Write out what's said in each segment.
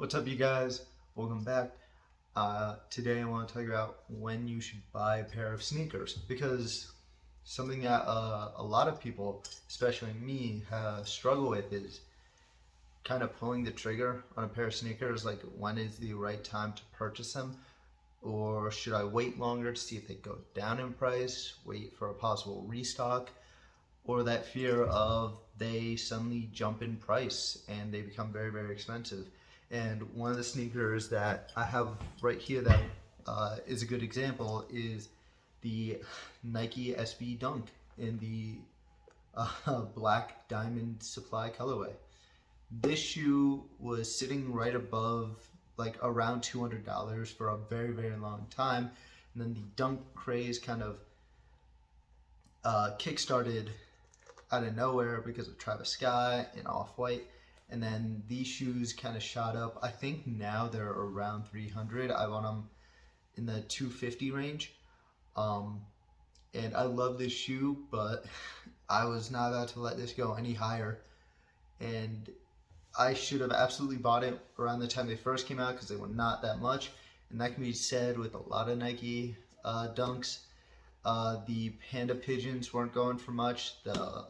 What's up, you guys? Welcome back. Today I want to talk about when you should buy a pair of sneakers, because something that a lot of people, especially me, struggle with is kind of pulling the trigger on a pair of sneakers. Like, when is the right time to purchase them? Or should I wait longer to see if they go down in price, wait for a possible restock, or that fear of they suddenly jump in price and they become very, very expensive? And one of the sneakers that I have right here that is a good example is the Nike SB Dunk in the black diamond supply colorway. This shoe was sitting right above, like, around $200 for a very, very long time. And then the Dunk craze kind of kickstarted out of nowhere because of Travis Scott and Off-White. And then these shoes kind of shot up. I think now they're around 300. I want them in the 250 range. And I love this shoe, but I was not about to let this go any higher. And I should have absolutely bought it around the time they first came out because they were not that much. And that can be said with a lot of Nike Dunks. The Panda Pigeons weren't going for much. The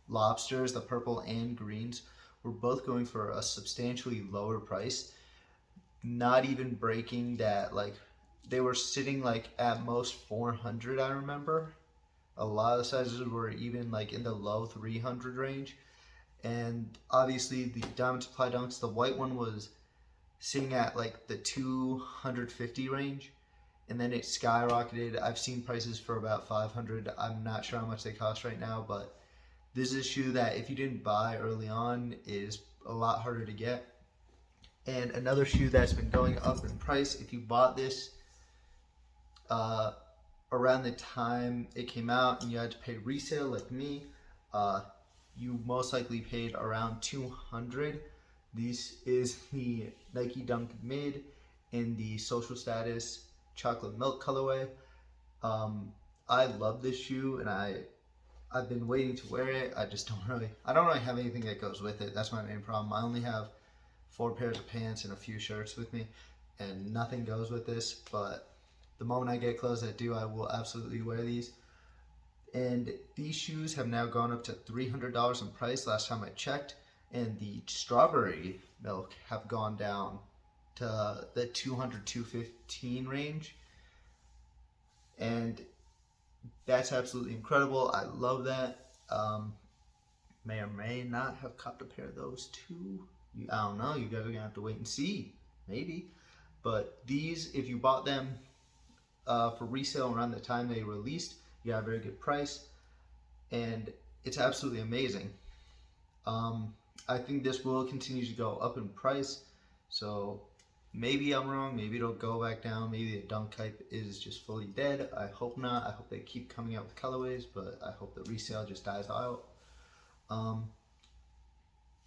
Lobsters, the purple and greens, were both going for a substantially lower price. Not even breaking that, like, they were sitting like at most 400, I remember. A lot of the sizes were even like in the low 300 range. And obviously the Diamond Supply Dunks, the white one was sitting at like the 250 range, and then it skyrocketed. I've seen prices for about 500. I'm not sure how much they cost right now, but this is a shoe that if you didn't buy early on is a lot harder to get. And another shoe that's been going up in price, if you bought this around the time it came out and you had to pay resale like me, you most likely paid around 200. This is the Nike Dunk Mid in the social status chocolate milk colorway. I love this shoe, and I've been waiting to wear it. I don't really have anything that goes with it. That's my main problem. I only have 4 pairs of pants and a few shirts with me, and nothing goes with this. But the moment I get clothes that do, I will absolutely wear these. And these shoes have now gone up to $300 in price last time I checked, and the strawberry milk have gone down to the 200, 215 range. And that's absolutely incredible. I love that. May or may not have copped a pair of those too. I don't know. You guys are gonna have to wait and see. Maybe. But these, if you bought them for resale around the time they released, you got a very good price, and it's absolutely amazing. I think this will continue to go up in price, so maybe I'm wrong. Maybe it'll go back down. Maybe the Dunk hype is just fully dead. I hope not. I hope they keep coming out with colorways, but I hope the resale just dies out.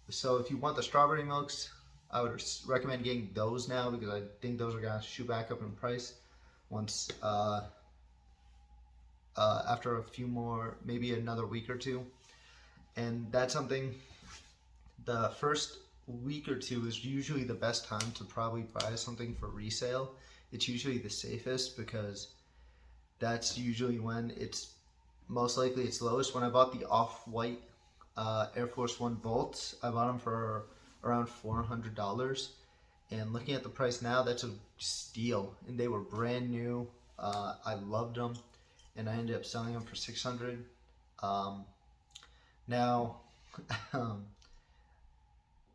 So if you want the strawberry milks, I would recommend getting those now, because I think those are gonna shoot back up in price once after a few more, maybe another week or two. And that's something, the first week or two is usually the best time to probably buy something for resale. It's usually the safest, because that's usually when it's most likely its lowest. When I bought the Off-White Air Force One Bolts, I bought them for around $400. And looking at the price now, that's a steal. And they were brand new. I loved them, and I ended up selling them for $600. Now,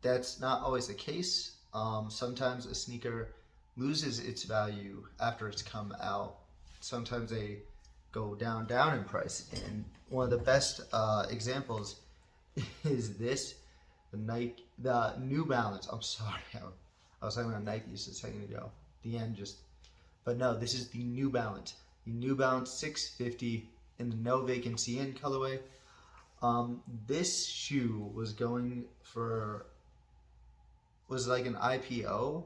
that's not always the case. Sometimes a sneaker loses its value after it's come out. Sometimes they go down in price. And one of the best examples is this, the New Balance. I'm sorry, I was talking about Nikes a second ago. But no, this is the New Balance. The New Balance 650 in the No Vacancy In colorway. This shoe was like an IPO.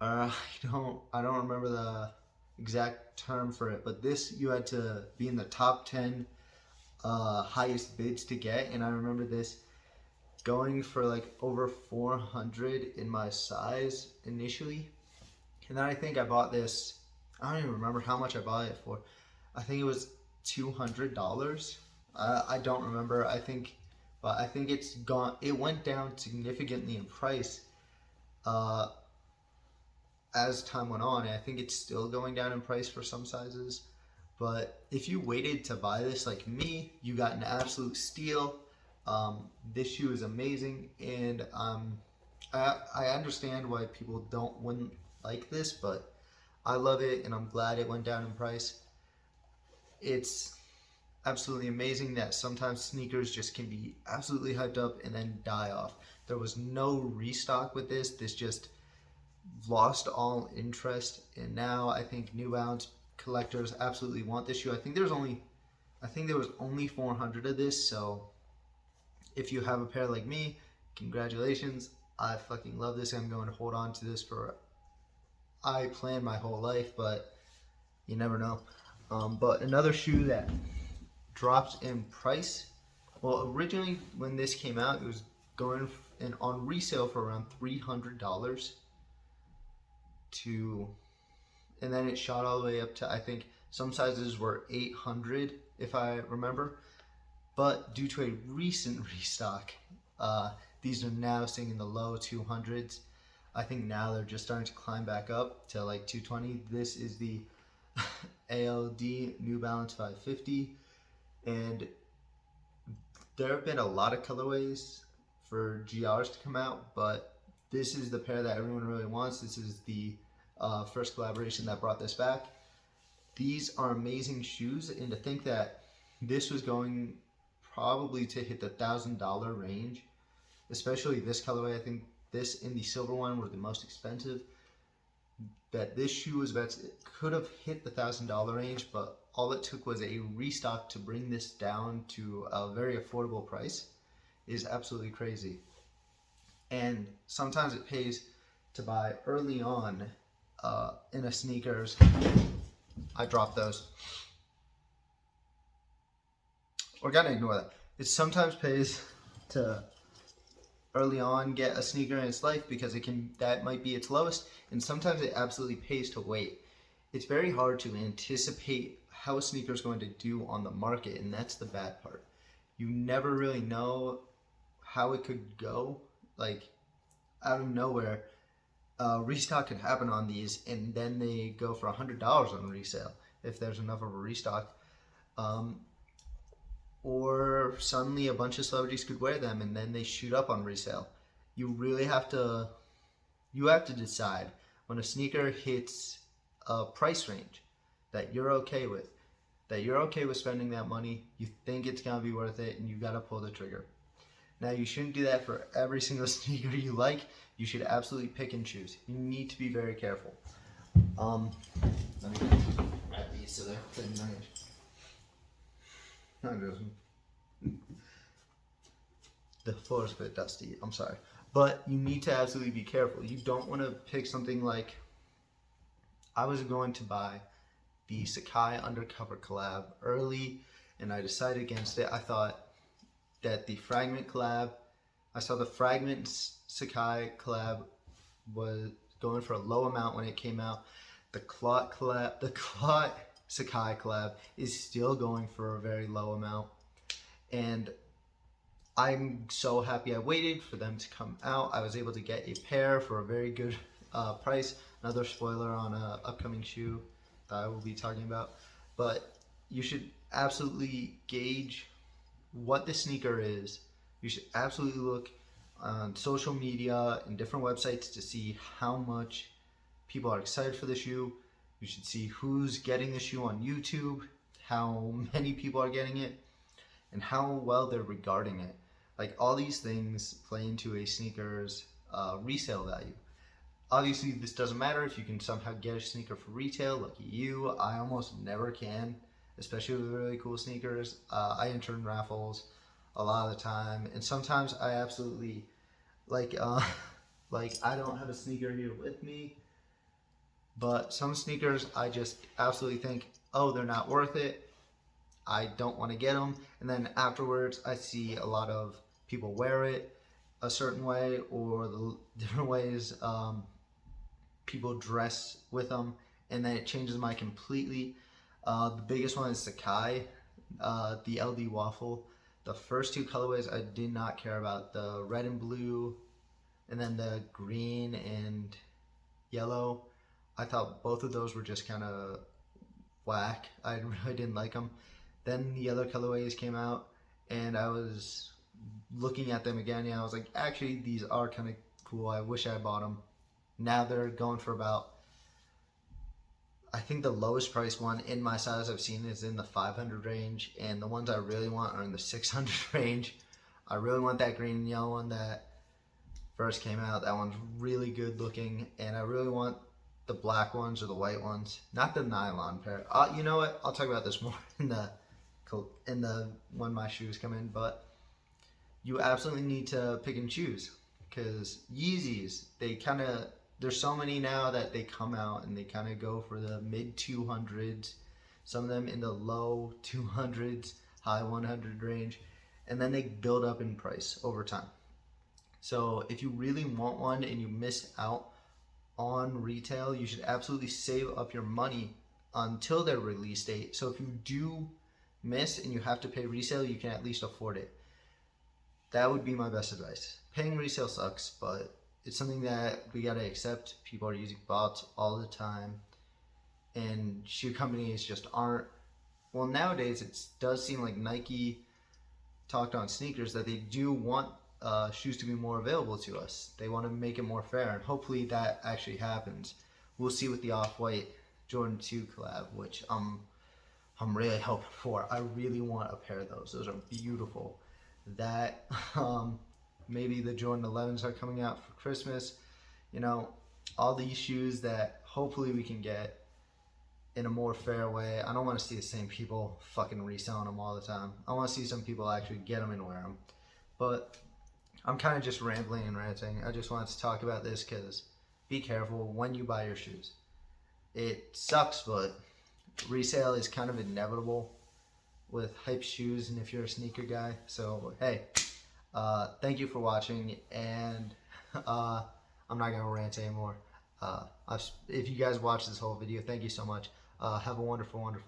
I don't remember the exact term for it, but this, you had to be in the top 10 highest bids to get. And I remember this going for like over 400 in my size initially. And then I think I bought this, I don't even remember how much I bought it for. I think it was $200. I don't remember. But I think it's gone. It went down significantly in price uh, as time went on. And I think it's still going down in price for some sizes. But if you waited to buy this like me, you got an absolute steal. This shoe is amazing, and I understand why people wouldn't like this, but I love it, and I'm glad it went down in price. It's absolutely amazing that sometimes sneakers just can be absolutely hyped up and then die off. There was no restock with this. This just lost all interest, and now I think New Balance collectors absolutely want this shoe. I think there was only 400 of this, so if you have a pair like me, congratulations. I fucking love this. I'm going to hold on to this I planned my whole life, but you never know. But another shoe that dropped in price. Well, originally when this came out, it was going on resale for around $300 and then it shot all the way up to, I think some sizes were 800 if I remember. But due to a recent restock, these are now staying in the low 200s. I think now they're just starting to climb back up to like 220. This is the ALD New Balance 550, and there have been a lot of colorways for GRs to come out, but this is the pair that everyone really wants. This is the first collaboration that brought this back. These are amazing shoes, and to think that this was going probably to hit the $1,000 range, especially this colorway. I think this and the silver one were the most expensive. That this shoe could have hit the $1,000 range, but all it took was a restock to bring this down to a very affordable price is absolutely crazy. And sometimes it pays to buy early on in a sneakers. I dropped those. We're gonna ignore that. It sometimes pays to early on get a sneaker in its life because that might be its lowest, and sometimes it absolutely pays to wait. It's very hard to anticipate how a sneaker is going to do on the market, and that's the bad part. You never really know how it could go. Like out of nowhere, restock could happen on these, and then they go for $100 on resale if there's enough of a restock. Or suddenly a bunch of celebrities could wear them and then they shoot up on resale. You really have to decide when a sneaker hits a price range that you're okay with, spending that money, you think it's gonna be worth it, and you gotta pull the trigger. Now, you shouldn't do that for every single sneaker you like. You should absolutely pick and choose. You need to be very careful. Let me grab these so they're clean. The floor is a bit dusty, I'm sorry. But you need to absolutely be careful. You don't want to pick something like, I was going to buy the Sakai Undercover collab early, and I decided against it. I thought that the Fragment Sakai collab was going for a low amount when it came out. The Clot Sakai collab is still going for a very low amount, and I'm so happy I waited for them to come out. I was able to get a pair for a very good price. Another spoiler on an upcoming shoe that I will be talking about. But you should absolutely gauge what the sneaker is. You should absolutely look on social media and different websites to see how much people are excited for the shoe. You should see who's getting the shoe on YouTube, how many people are getting it, and how well they're regarding it. Like, all these things play into a sneaker's resale value. Obviously, this doesn't matter if you can somehow get a sneaker for retail. Lucky you. I almost never can, especially with really cool sneakers. I enter in raffles a lot of the time, and sometimes I absolutely like I don't have a sneaker here with me, but some sneakers I just absolutely think, oh, they're not worth it, I don't want to get them, and then afterwards I see a lot of people wear it a certain way, or the different ways people dress with them, and then it changes my completely. The biggest one is Sakai, the LD waffle. The first two colorways I did not care about, the red and blue, and then the green and yellow. I thought both of those were just kind of whack. I really didn't like them. Then the other colorways came out, and I was looking at them again, and I was like, actually, these are kind of cool. I wish I bought them. Now they're going for about, I think the lowest price one in my size I've seen is in the 500 range, and the ones I really want are in the 600 range. I really want that green and yellow one that first came out. That one's really good looking, and I really want the black ones or the white ones, not the nylon pair. You know what? I'll talk about this more in the when my shoes come in. But you absolutely need to pick and choose, because Yeezys, there's so many now that they come out and they kind of go for the mid 200s, some of them in the low 200s, high 100 range, and then they build up in price over time. So if you really want one and you miss out on retail, you should absolutely save up your money until their release date. So if you do miss and you have to pay resale, you can at least afford it. That would be my best advice. Paying resale sucks, but it's something that we gotta accept. People are using bots all the time, and shoe companies just aren't. Well, nowadays it does seem like Nike talked on sneakers that they do want shoes to be more available to us. They want to make it more fair, and hopefully that actually happens. We'll see with the Off-White Jordan 2 collab, which I'm really hoping for. I really want a pair of those. Those are beautiful. That maybe the Jordan 11s are coming out for Christmas. You know, all these shoes that hopefully we can get in a more fair way. I don't want to see the same people fucking reselling them all the time. I want to see some people actually get them and wear them. But I'm kind of just rambling and ranting. I just wanted to talk about this because be careful when you buy your shoes. It sucks, but resale is kind of inevitable with hype shoes, and if you're a sneaker guy. So hey, thank you for watching, and I'm not gonna rant anymore. If you guys watched this whole video, thank you so much. Have a wonderful